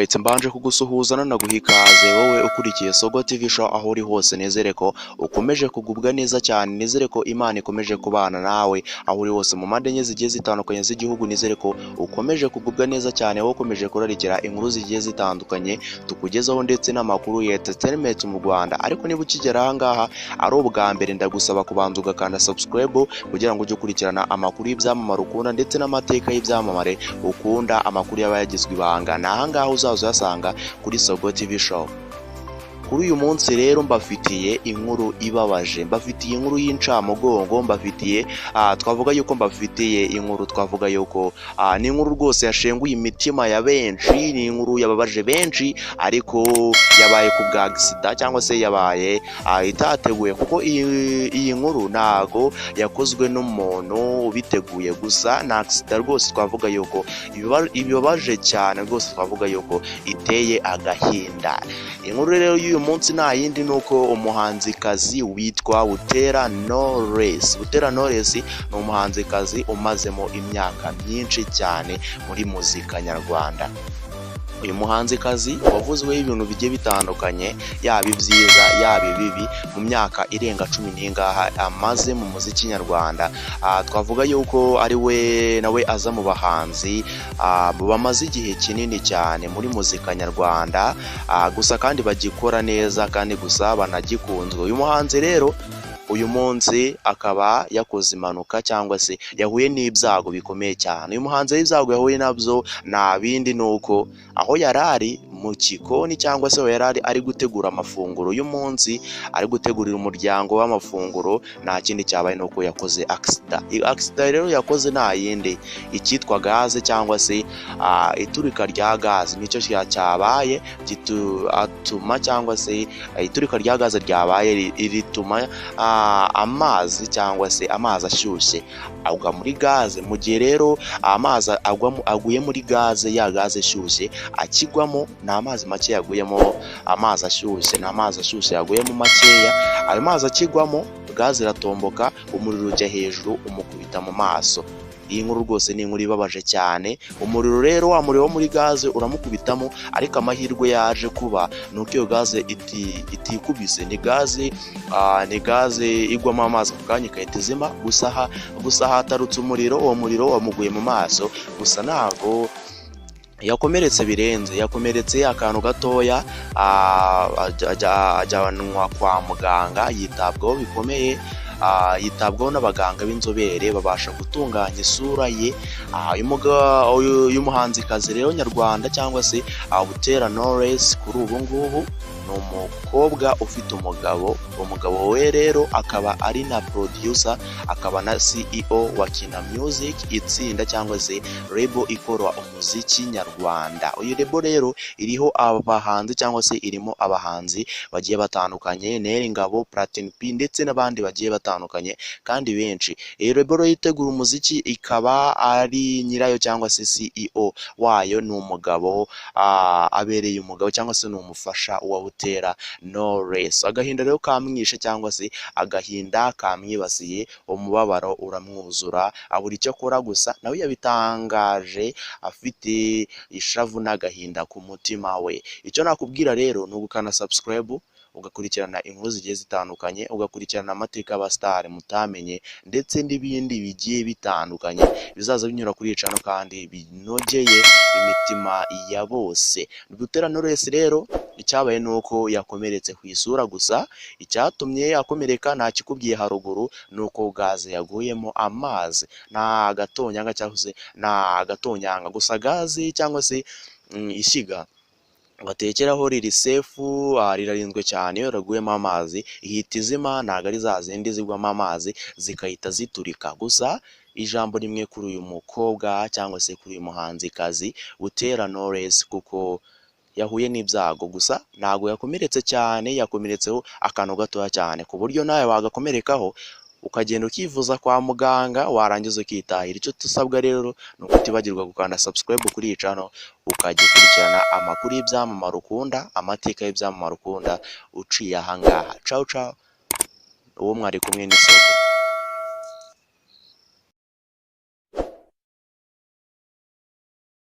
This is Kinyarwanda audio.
Alright, mbanje kugusuhuza nanaguha ikaze wowe ukurikiye Sogo TV show aho uri hose. Nezere ko ukomeje kugubwa neza cyane, nezere ko Imana ikomeje kubana nawe aho uri hose mu mpande enye zigiye zitandukanye z'igihugu. Nezere ko ukomeje kugubwa neza cyane, wowe ukomeje kurarikira inkuru zigiye zitandukanye tukugezaho ndetse n'amakuru ya entertainment mu Rwanda. Ariko niba ukigera aha ngaha ari ubwa mbere, ndagusaba kubanza ugakanda subscribe kugira ngo ujye ukurikirana amakuru y'ibyamamare ukunda ndetse n'amateka y'ibyamamare ukunda, amakuru y'abayagizwe ibanga. Aha ngaha uzaza uyasanga kuri Sogo TV show. Kuri uyu munsi rero mbafitiye inkuru ibabaje, mbafitiye inkuru y'incamugongo, mbafitiye twavuga yuko mbafitiye inkuru twavuga yuko ni inkuru rwose yashenguye imitima ya benshi, ni inkuru yababaje benshi, ariko yabaye ku bwa accident cyangwa se yabaye itateguye, kuko iyi nkuru ntago yakozwe n'umuntu ubiteguye, gusa na accident rwose twavuga yuko ibibabaje cyane, rwose twavuga yuko iteye agahinda. Inkuru rero uyu munsi nta yindi nuko umuhanzikazi witwa Butera Knowless ni umuhanzikazi umazemo imyaka myinshi cyane muri muzika nyarwanda. Uyu muhanzikazi wavuzweho ibintu bigiye bitandukanye, yaba ibyiza yaba ibibi, mu myaka irenga 10 n'ingaha amaze mu muziki nyarwanda. Twavuga yuko ari we nawe aza mu bahanzi bamaze igihe kinini cyane muri muzika nyarwanda, gusa kandi bagikora neza kandi gusa banagikunzwe. Uyu muhanzi rero uyu munsi akaba yakoze impanuka cyangwa se yahuye n'ibyago bikomeye cyane. Uyu muhanzi y'ibyago yahuye nabyo nta bindi nuko aho yarari mu kikoni cyangwa se yarari ari gutegura amafunguro y'umunsi, ari gutegurira umuryango w'amafunguro, nta kindi cyabaye nuko yakoze accident. Rero yakoze nta yindi, icyitwa gaze cyangwa se iturika rya gaze nicyo cyabaye atuma, cyangwa se iturika rya gaze ryabaye rituma amazi cyangwa se amazi ashyushye agwa muri gaze. Mu gihe rero amazi aguye muri gaze, ya gaze ishyushye akigwamo, nta mazi make yaguyemo, amazi ashyushye nta mazi ashyushye yaguyemo makeya. Ayo mazi akigwamo gaze iratomboka, umuriro ujya hejuru umukubita mu maso. Iyi nkuru rwose ni inkuru ibabaje cyane. Umuriro rero, wa muriro wo muri gaze uramukubitamo, ariko amahirwe yaje kuba nuko iyo gaze itikubise. Ni gaze igwamo amazi ku kanya igahita izima, gusa hatarutse umuriro, uwo muriro wamuguye mu maso, gusa ntabwo yakomeretse birenze, yakomeretse akantu gatoya. Ajyanwa kwa muganga yitabwaho bikomeye, yitabwaho n'abaganga b'inzobere babasha gutunganya isura ye. Uyu muhanzikazi rero nyarwanda cyangwa se Butera Knowless kuri ubu ngubu ni umukobwa ufite umugabo we rero akaba ari na producer, akaba na CEO wa Kina Music, itsinda cyangwa se label ikora umuziki nyarwanda. Uyu label rero iriho abahanzi cyangwa se irimo abahanzi bagiye batandukanye, Neri Ngabo, Platinum P ndetse n'abandi bagiye batandukanye kandi benshi. Iyi label yitegura umuziki, ikaba ari nyirayo cyangwa se CEO wayo ni umugabo, abereye umugabo cyangwa se ni umufasha wa Butera Knowless. Agahinda rero kamwishe cyangwa se agahinda kamwibasiye, umubabaro uramwuzura, abura icyo akora, gusa nawe yabitangaje afite ishavu n'agahinda ku mutima we. Icyo nakubwira rero ni ugukanda subscribe, ugakurikirana inkuru zigiye zitandukanye, ugakurikirana amateka y'abasitari mutamenye ndetse n'ibindi bigiye bitandukanye bizaza binyura kuri iyi channel kandi binogeye imitima ya bose. Butera Knowless rero icyabaye nuko yakomeretse ku isura, gusa icyatumye akomereka nta kikubwiye haruguru, nuko gaze yaguyemo amazi, nta gatonyanga cyangwa se nta gatonyanga, gusa gaze cyangwa se ishyiga batekeraho riri sefu, rirarinzwe cyane. Iyo raguyemo amazi ihita izima, ntabwo ari za zindi zigwamo amazi zikahita ziturika. Gusa ijambo rimwe kuri uyu mukobwa cyangwa se kuri uyu muhanzikazi Butera Knowless, kuko yahuye n'ibyago, gusa ntabwo yakomeretse cyane, yakomeretseho akantu gatoya cyane ku buryo nawe wagakomerekaho ukagenda ukivuza kwa muganga warangiza ukitahira. Icyo tusabwa rero ni ukutibagirwa gukanda subscribe kuri iyi channel, ukajya ukurikirana amakuru y'ibyamamare ukunda, amateka y'ibyamamare ukunda uciye aha ngaha. Ciao ciao, uwo mwari kumwe n'Isogo.